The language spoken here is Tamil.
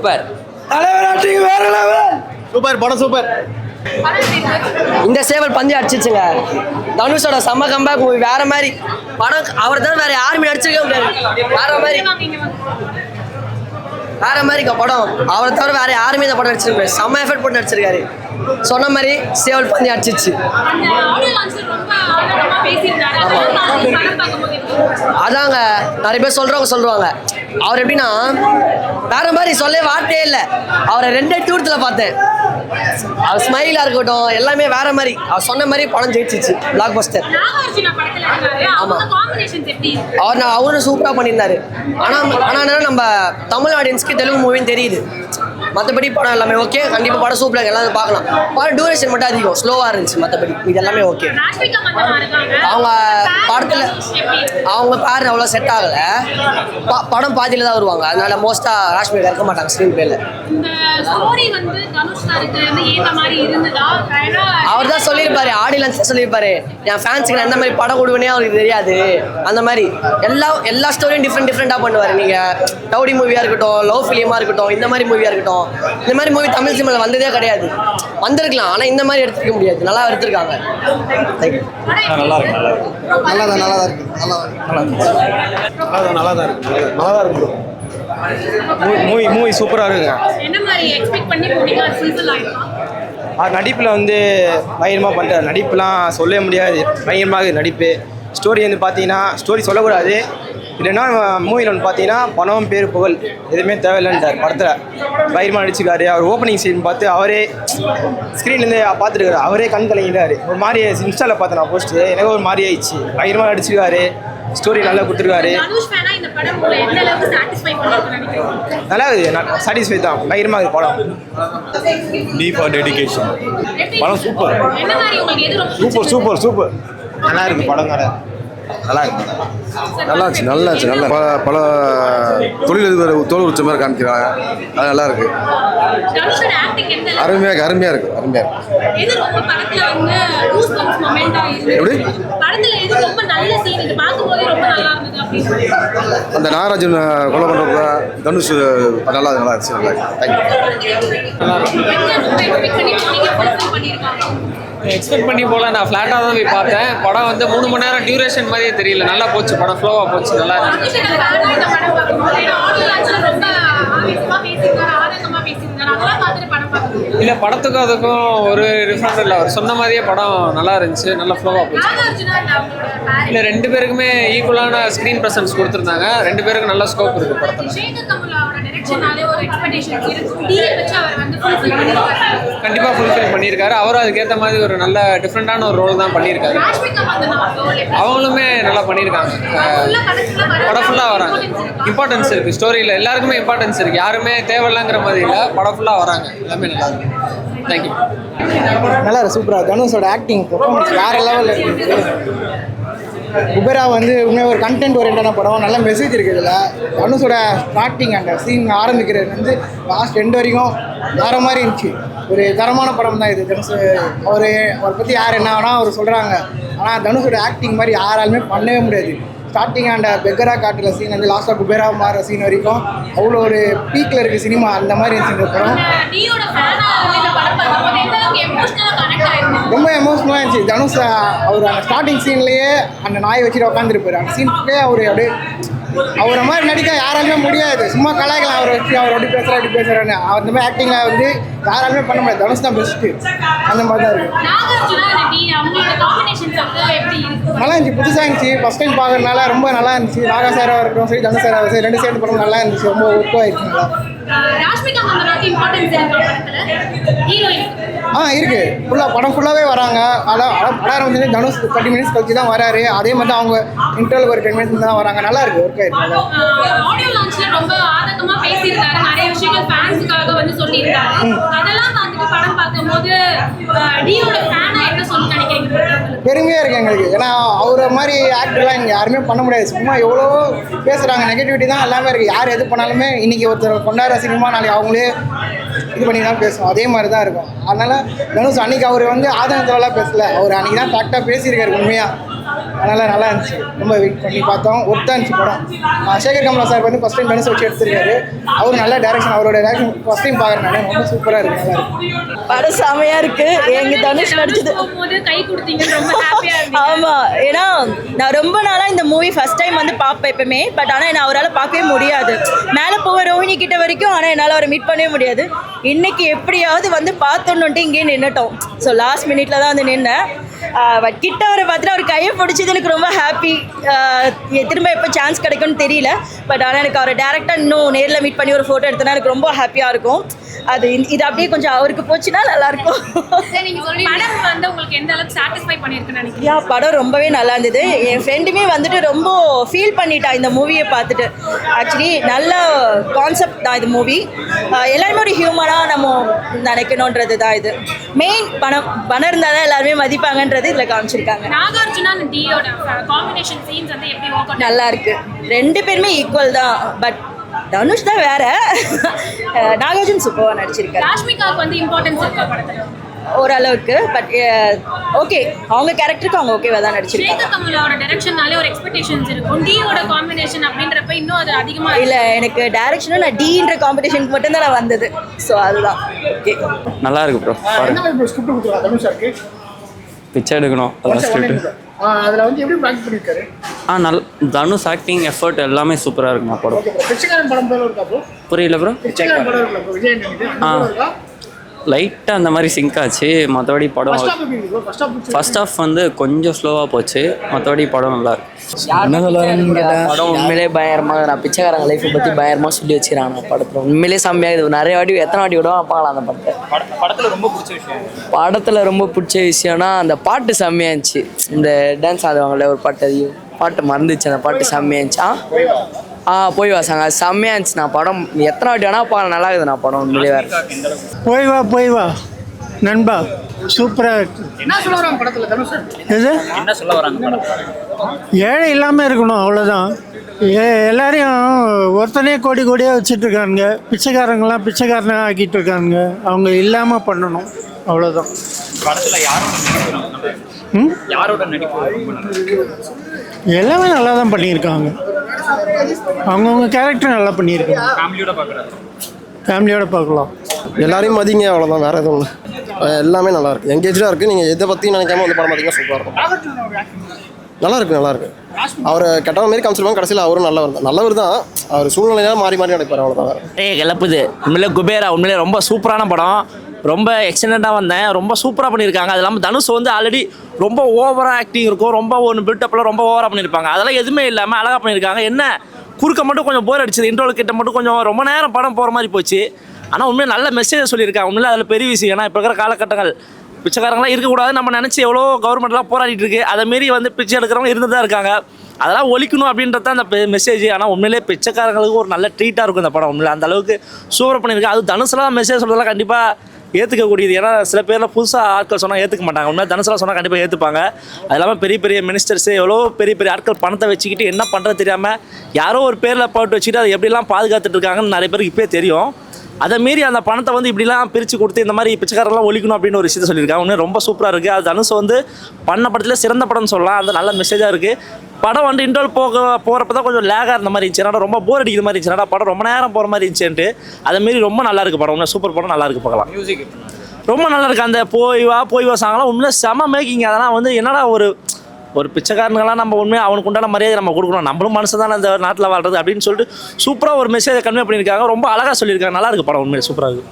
சூப்பர். சூப்பர் படம் சூப்பர். இந்த சேவல் பந்தி அடிச்சிச்சுங்க. தனுஷோட செம்ம கம்பேக் மூவி வேற மாதிரி படம். அவர் தான் வேற யாருமே நடிச்சிருக்க முடியாது. வேற மாதிரி படம். அவரை தவிர வேற யாருமே இந்த படம் நடிச்சிருக்காரு. செம்ம எஃபர்ட் போட்டு நடிச்சிருக்காரு. சொன்ன மாதிரி சேவல் பந்தி அடிச்சிச்சு. அதாங்க நிறைய பேர் சொல்லுவாங்க அவர் எப்படின்னா வேற மாதிரி சொல்ல வார்த்தையே இல்லை. அவரை 2 தூரத்தில் பார்த்தேன். அவர் ஸ்மைலாக இருக்கட்டும் எல்லாமே வேற மாதிரி. அவர் சொன்ன மாதிரி படம் ஜெயிச்சிச்சு. பிளாக் பஸ்டர். ஆமாம், அவரும் சூப்பராக பண்ணியிருந்தாரு. ஆனால் நம்ம தமிழ் ஆடியன்ஸ்க்கு தெலுங்கு மூவின்னு தெரியுது. மற்றபடி படம் எல்லாமே ஓகே. கண்டிப்பாக படம் சூப்பராக எல்லாரும் பார்க்கலாம். படம் டியூரேஷன் மட்டும் அதிகம் ஸ்லோவாக இருந்துச்சு. மற்றபடி இது எல்லாமே ஓகே. அவங்க படத்தில் அவங்க பேர் அவ்வளோ செட் ஆகலை. படம் பாதியில் தான் வருவாங்க. அதனால மோஸ்ட்டாக ராஷ்மிகா இருக்க மாட்டாங்க ஸ்க்ரீன் பிளேல. அவர் தான் சொல்லியிருப்பாரு, ஆடியன்ஸ் சொல்லியிருப்பாரு, என் ஃபேன்ஸுக்கு நான் எந்த மாதிரி படம் கொடுவேனே அவருக்கு தெரியாது. அந்த மாதிரி எல்லா ஸ்டோரியும் டிஃப்ரெண்டாக பண்ணுவார். நீங்கள் டவுடி மூவியாக இருக்கட்டும், லவ் ஃபிலிமாக இருக்கட்டும், இந்த மாதிரி மூவியாக இருக்கட்டும். இந்த மாதிரி மூவி தமிழ் சினிமாவில் வந்ததே கிடையாது. வந்திருக்கலாம், ஆனால் இந்த மாதிரி எடுத்துக்க முடியாது. நல்லா எடுத்திருக்காங்க. மூவி சூப்பராக இருக்குங்க. நடிப்பில் வந்து பயங்கரமாக பண்ணிட்டார். நடிப்புலாம் சொல்லவே முடியாது. பயங்கரமாக நடிப்பு. ஸ்டோரி வந்து பார்த்தீங்கன்னா ஸ்டோரி சொல்லக்கூடாது. இல்லைன்னா மூவியில் வந்து பார்த்தீங்கன்னா பணம் பேர் புகழ் எதுவுமே தேவையில்லைன்ட்டார். படத்தில் பயங்கரமாக நடிச்சிருக்காரு. அவர் ஓப்பனிங் சீன் பார்த்து அவரே ஸ்க்ரீன்லேருந்து பார்த்துருக்காரு. அவரே கண் கலங்கிட்டார். ஒரு மாதிரி இன்ஸ்டாவில் பார்த்தேன் நான் போஸ்ட்டு. எனக்கு ஒரு மாதிரி ஆயிடுச்சு. பயங்கரமாக நடிச்சிருக்காரு. ஸ்டோரி நல்லா கொடுத்துருக்காரு. நல்லா இருக்குது. சாட்டிஸ்ஃபை தான். பயங்கரமாக இருக்குது படம். டீப்பாக டெடிகேஷன். படம் சூப்பர் சூப்பர் சூப்பர் சூப்பர். நல்லா இருக்குது படம். நல்லா இருந்துச்சு. நல்லா பல தொழிலதிபர் தோல் உச்ச மாதிரி காமிக்கிறாங்க. அது நல்லா இருக்கு. அருமையாக இருக்கு. எப்படி அந்த நாகராஜன் கொலை பண்ணுறப்ப தனுஷ் நல்லா இருந்துச்சு. எக்ஸ்பெக்ட் பண்ணி போல நான் ஃப்ளாட்டாக தான் போய் பார்த்தேன். படம் வந்து 3 மணி நேரம் டியூரேஷன் மாதிரியே தெரியல. நல்லா போச்சு படம். ஃப்ளோவாக போச்சு. நல்லா இருந்துச்சு. இல்லை படத்துக்கும் அதுக்கும் ஒரு டிஃப்ரெண்ட் இல்லை. அவர் சொன்ன மாதிரியே படம் நல்லா இருந்துச்சு. நல்லா ஃப்ளோவாக போச்சு. இல்லை 2 பேருக்குமே ஈக்குவலான ஸ்க்ரீன் ப்ரெசன்ஸ் கொடுத்துருந்தாங்க. 2 பேருக்கும் நல்ல ஸ்கோப் இருக்குது படத்தில். கண்டிப்பாக ஃபுல்ஃபில் பண்ணியிருக்காரு. அவரும் அதுக்கேற்ற மாதிரி ஒரு நல்ல டிஃப்ரெண்டான ஒரு ரோல் தான் பண்ணியிருக்காரு. அவங்களுமே நல்லா பண்ணியிருக்காங்க. படம் ஃபுல்லாக வராங்க. இம்பார்ட்டன்ஸ் இருக்குது ஸ்டோரியில். எல்லாருக்குமே இம்பார்ட்டன்ஸ் இருக்குது. யாருமே தேவையில்லைங்கிற மாதிரி இல்லை. படம் ஃபுல்லாக வராங்க. எல்லாமே நல்லா இருக்கு. தேங்க்யூ. நல்லா இருக்கு. சூப்பராக. தனுஷோட ஆக்டிங் பெர்ஃபார்மன்ஸ் வேறு லெவலில் இருக்குது. குபேரா வந்து உண்மையாக ஒரு கண்டென்ட் ஓரியன்டான படம். நல்ல மெசேஜ் இருக்குது இதில். தனுஷோட ஸ்டார்டிங் அந்த சீன் ஆரம்பிக்கிறது வந்து லாஸ்ட் எண்ட் வரைக்கும் வேறு மாதிரி இருந்துச்சு. ஒரு தரமான படம் தான் இது. தனுஷ் அவரை பற்றி யார் என்ன வேணால் அவர் சொல்கிறாங்க. ஆனால் தனுஷோட ஆக்டிங் மாதிரி யாராலுமே பண்ணவே முடியாது. ஸ்டார்டிங் அந்த பெக்கரா காட்டுற சீன் வந்து லாஸ்ட்டாக குபேரா மாறுற சீன் வரைக்கும் அவ்வளோ ஒரு பீக்கில் இருக்குது சினிமா. அந்த மாதிரி இருந்துச்சு இந்த படம். ரொம்ப எமோஷனலாக இருந்துச்சு. தனுஷ் அவர் அந்த ஸ்டார்டிங் சீன்லேயே அந்த நாயை வச்சுட்டு உட்காந்துருப்பார். அந்த சீன்லேயே அப்படியே அவரை மாதிரி நடிக்க யாராலுமே முடியாது. சும்மா கலாய்க்கலாம் அவரை வச்சு. அவர் அப்படி பேசுகிறான்னு அந்த மாதிரி ஆக்டிங்கில் வந்து யாராலுமே பண்ண முடியாது. தனுஷ் தான் பெஸ்ட்டு. அந்த மாதிரி தான் இருக்குது. நல்லா இருந்துச்சு. புதுசாக இருந்துச்சு. ஃபஸ்ட் டைம் பார்க்கறதுனால ரொம்ப நல்லா இருந்துச்சு. நாகா சாராக இருக்கட்டும் சரி, தனுஷ் சாராக சரி, 2 சேர்ந்து படம் நல்லா இருந்துச்சு. ரொம்ப ஒர்க் ஆகிடுச்சு. நல்லா இருக்குது. ஃபுல்லாக படம் ஃபுல்லாகவே வராங்க. படம் வந்து தனுஷ் 30 மினிட்ஸ் கழிச்சு தான் வராரு. அதே மாதிரி தான் அவங்க இன்டர்வல் ஒரு 10 மினிட்ஸ் தான் வராங்க. நல்லா இருக்குது. ஒர்க் ஆகிடுச்சு. பெருமையாக இருக்குது எங்களுக்கு. ஏன்னா அவரை மாதிரி ஆக்டர்லாம் இங்கே யாருமே பண்ண முடியாது. சும்மா எவ்வளோ பேசுகிறாங்க. நெகட்டிவிட்டி தான் எல்லாமே இருக்குது. யார் எது பண்ணாலுமே இன்றைக்கி ஒருத்தர் கொண்டாடுற சினிமா நாளைக்கு அவங்களே இது பண்ணி தான் பேசுவோம். அதே மாதிரி தான் இருக்கும். அதனால் தனுஷ் அன்றைக்கி அவர் வந்து ஆதங்கத்துலலாம் பேசலை. அவர் அன்றைக்கி தான் கரெக்டாக பேசியிருக்காரு. உண்மையாக அதனால் நல்லா இருந்துச்சு. ரொம்ப வெயிட் பண்ணி பார்த்தோம். ஒர்த்தாக இருந்துச்சு படம். சேகர் கமலா சார் வந்து ஃபஸ்ட் டைம் மனசு வச்சு எடுத்திருக்காரு. அவர் நல்ல டேரக்ஷன், அவரோட டேரக்ஷன் ஃபஸ்ட் டைம் பார்க்குறேன் நான். ரொம்ப சூப்பராக இருக்குது, நல்லா இருக்குது. படம் செமையாக இருக்குது. எங்கள் தனுஷ் நடிச்சது கை கொடுத்தீங்க, ரொம்ப ஹாப்பியாக இருக்கு. ஆமாம், ஏன்னா நான் ரொம்ப நாளாக இந்த மூவி ஃபஸ்ட் டைம் வந்து பார்ப்பேன் எப்பவுமே. பட் ஆனால் என்ன அவரால் பார்க்கவே முடியாது. மேலே போக ரோஹிணி கிட்ட வரைக்கும், ஆனால் என்னால் அவரை மீட் பண்ணவே முடியாது. இன்னைக்கு எப்படியாவது வந்து பார்த்தோன்னுட்டு இங்கேயே நின்றுட்டோம். ஸோ லாஸ்ட் மினிட்ல தான் வந்து நின்னேன். பட் கிட்ட அவரை பார்த்துட்டு அவர் கையை பிடிச்சது எனக்கு ரொம்ப ஹாப்பி. திரும்ப எப்போ சான்ஸ் கிடைக்கும்னு தெரியல. பட் ஆனால் எனக்கு அவரை டேரெக்டாக இன்னும் நேரில் மீட் பண்ணி ஒரு ஃபோட்டோ எடுத்தோன்னா எனக்கு ரொம்ப ஹாப்பியாக இருக்கும். அது இது அப்படியே கொஞ்சம் அவருக்கு போச்சுன்னா நல்லாயிருக்கும். நீங்கள் சொல்லி படம் வந்து உங்களுக்கு எந்த அளவுக்கு சாட்டிஸ்ஃபை பண்ணியிருக்குன்னு நினைக்கிறேன்? படம் ரொம்பவே நல்லா இருந்தது. என் ஃப்ரெண்டுமே வந்துட்டு ரொம்ப ஃபீல் பண்ணிட்டா இந்த மூவியை பார்த்துட்டு. ஆக்சுவலி நல்ல கான்செப்ட் தான் இது மூவி. எல்லாருமே ஒரு ஹியூமனாக நம்ம நினைக்கணுன்றது தான் இது மெயின். பணம் இருந்தால் தான் எல்லாருமே மதிப்பாங்கன்றது இதில் காமிச்சிருக்காங்க. நாகார்ஜுனா அண்ட் டியோட காம்பினேஷன் சீன்ஸ் வந்து எப்படி ஒர்க் அவுட்? நல்லா இருக்கு. ரெண்டு பேருமே ஈக்குவல் தான். பட் தனுஷ் தான் வேற. நாகார்ஜுன் சூப்பராக நடிச்சிருக்காரு. ராஷ்மிகாவுக்கு வந்து இம்பார்ட்டன்ஸ் இருக்கா படத்துல? ஓரளவுக்கு. பட் ஓகே, அவங்க கேரக்டருக்கு அவங்க ஓகேவா தான் நடிச்சிருக்காங்க. சேகர் கமலாவோட டைரக்ஷன்னாலே ஒரு எக்ஸ்பெக்டேஷன்ஸ் இருக்கும். டியோட காம்பினேஷன் அப்படின்றப்ப இன்னும் அது அதிகமா இல்லை, எனக்கு டைரக்ஷனும் நான் டீன்ற காம்படிஷனுக்கு மட்டும்தான் நான் வந்தது. ஸோ அதுதான் ஓகே. நல்லா இருக்கு ப்ரோ. என்ன மாதிரி ஸ்கிரிப்ட் கொடுத்துருக்கா தனுஷ் சாருக்கு? பிச்சை எடுக்கணும் அதான் ஸ்கிரிப்ட். அதில் வந்து எப்படி ப்ராக்டிஸ் பண்ணியிருக்காரு? தனுஷ் ஆக்டிங் எஃபர்ட் எல்லாமே சூப்பராக இருக்குமா படம். பிச்சைக்காரன் படம் போல இருக்கா ப்ரோ? புரியல ப்ரோ. பிச்சைக்காரன் படம் இருக்கா ப்ரோ? விஜய் இருக்கா? லைட்டாக அந்த மாதிரி சிங்க் ஆச்சு. மற்றபடி படம் ஃபர்ஸ்ட் ஆஃப் வந்து கொஞ்சம் ஸ்லோவாக போச்சு. மற்றபடி படம் நல்லா இருக்கு. என்ன சொல்லுவாங்க படம் உண்மையிலே பயங்கரமாக. நான் பிச்சைக்காரங்க லைஃப்பை பற்றி பயங்கரமாக சொல்லி வச்சுக்கிறாங்க படத்தில். உண்மையிலே செம்மையாக இது. நிறைய வாட்டி எத்தனை வாட்டி விட பார்க்கலாம் அந்த படத்தை. படத்தில் ரொம்ப பிடிச்ச விஷயம், படத்தில் ரொம்ப பிடிச்ச விஷயம்னா அந்த பாட்டு செம்மையாக இருந்துச்சு. இந்த டான்ஸ் ஆடுவாங்கள்ல ஒரு பாட்டு மறந்துச்சு. அந்த பாட்டு செம்மையாக இருந்துச்சு. போய் வாசாங்க, அது செம்மையாக இருந்துச்சு. நான் படம் எத்தனை வாட்டி வேணா பார்க்கலாம். நல்லா இருக்குது நான் படம் உண்மையிலே வேறு. போய் வா நண்பா, சூப்பராக இருக்கு. என்ன சொல்ல வராங்க படத்தில் தனுஷ் சார்? எது என்ன சொல்ல வராங்க? ஏழை இல்லாமல் இருக்கணும், அவ்வளோதான். எல்லாரையும் ஒருத்தனே கோடி கோடியாக வச்சுட்ருக்கானுங்க. பிச்சைக்காரங்களாம் பிச்சைக்காரனாக ஆக்கிட்டு இருக்கானுங்க. அவங்க இல்லாமல் பண்ணணும், அவ்வளோதான். படத்தில் யாரோட நடிப்பு எல்லாமே நல்லா தான் பண்ணியிருக்காங்க. அவங்கவுங்க கேரக்டர் நல்லா பண்ணியிருக்காங்க. ஃபேமிலியோட பார்க்கலாம். எல்லாரையும் மதிங்க, அவ்வளோதான். வேறு எதுவும் இல்லை. எல்லாமே நல்லா இருக்குது. எங்கேஜாக இருக்குது. நீங்கள் எதை பற்றியும் நினைக்காம வந்து படம் பார்த்தீங்கன்னா சூப்பராக இருக்கும். நல்லா இருக்கு. அவர் கெட்டவன் மாரி காமிச்சிருப்பாங்க. கடைசியில் அவரும் நல்லவர் தான். அவர் சூழ்நிலையாக மாறி நடப்பார், அவ்வளோதான். கிளப்புது. உண்மையிலே குபேரா உண்மையிலே ரொம்ப சூப்பரான படம். ரொம்ப எக்ஸலண்ட்டாக வந்தேன். ரொம்ப சூப்பராக பண்ணியிருக்காங்க. அது இல்லாமல் தனுஷ் வந்து ஆல்ரெடி ரொம்ப ஓவராக ஆக்டிங் இருக்கும். ரொம்ப ஒன்று பில்டப்லாம் ரொம்ப ஓவராக பண்ணியிருப்பாங்க. அதெல்லாம் எதுவுமே இல்லாமல் அழகாக பண்ணியிருக்காங்க. என்ன குறுக்க மட்டும் கொஞ்சம் போர் அடிச்சது. இன்ட்ரோல் கிட்ட மட்டும் கொஞ்சம் ரொம்ப நேரம் படம் போகிற மாதிரி போச்சு. ஆனால் உண்மையிலே நல்ல மெசேஜ் சொல்லியிருக்காங்க. உண்மையிலே அதில் பெரிய விஷயம். ஏன்னா இப்போ இருக்கிற காலகட்டங்கள் பிச்சைக்காரங்களாம் இருக்கக்கூடாது நம்ம நினச்சி எவ்வளோ கவர்மெண்ட்லாம் போராடிட்டு இருக்கு. அதை மாரி வந்து பிச்சை எடுக்கிறவங்க இருந்து தான் இருக்காங்க. அதெல்லாம் ஒழிக்கணும் அப்படின்றது அந்த மெசேஜ். ஆனால் உண்மையிலே பிச்சைக்காரங்களுக்கு ஒரு நல்ல ட்ரீட்டாக இருக்கும் இந்த படம். உண்மையிலே அந்த அளவுக்கு சூப்பர் பண்ணியிருக்கேன். அது தனுஷெலாம் மெசேஜ் சொல்றதெல்லாம் கண்டிப்பாக ஏற்றுக்கக்கூடியது. ஏன்னா சில பேரில் புதுசாக ஆட்கள் சொன்னால் ஏற்றுக்க மாட்டாங்க. உண்மையாக தனுஷெலாம் சொன்னால் கண்டிப்பாக ஏற்றுப்பாங்க. அது இல்லாமல் பெரிய பெரிய மினிஸ்டர்ஸு எவ்வளோ பெரிய ஆட்கள் பணத்தை வச்சுக்கிட்டு என்ன பண்ணுறது தெரியாமல் யாரோ ஒரு பேரில் போட்டு வச்சுக்கிட்டு அதை எப்படிலாம் பாதுகாத்துட்டு இருக்காங்கன்னு நிறைய பேருக்கு இப்போயே தெரியும். அதை மீறி அந்த பணத்தை வந்து இப்படிலாம் பிரித்து கொடுத்து இந்த மாதிரி பிச்சைக்காரெல்லாம் ஒழிக்கணும் அப்படின்னு ஒரு விஷயத்தை சொல்லியிருக்காங்க. இன்னும் ரொம்ப சூப்பராக இருக்குது. அது தனுஷ் வந்து பண்ண படத்தில் சிறந்த படம்னு சொல்லலாம். அது நல்ல மெசேஜாக இருக்குது. படம் வந்து இன்டர்வல் போகிறப்ப தான் கொஞ்சம் லேகாக இருந்த மாதிரி இருந்துச்சு. ரொம்ப போர் அடிக்கிற மாதிரி இருந்துச்சு. படம் ரொம்ப நேரம் போகிற மாதிரி இருந்துச்சுன்ட்டு அதை மாரி ரொம்ப நல்லா இருக்குது படம். சூப்பர் படம், நல்லா இருக்குது, பார்க்கலாம். மியூசிக் ரொம்ப நல்லா இருக்குது. அந்த போய் வா சாங்கெல்லாம் உண்மையிலே செம மேக்கிங். அதெல்லாம் வந்து என்னடா ஒரு பிச்சைக்காரனுங்களாம் நம்ம உண்மையாக அவனுக்கு உண்டான மரியாதை நம்ம கொடுக்கணும். நம்மளும் மனுஷன் தான் இந்த நாட்டில் வாழ்றது அப்படின்னு சொல்லிட்டு சூப்பராக ஒரு மெசேஜை கன்வே பண்ணியிருக்காங்க. ரொம்ப அழகாக சொல்லியிருக்காங்க. நல்லா இருக்குது படம், உண்மையிலே சூப்பராக இருக்குது.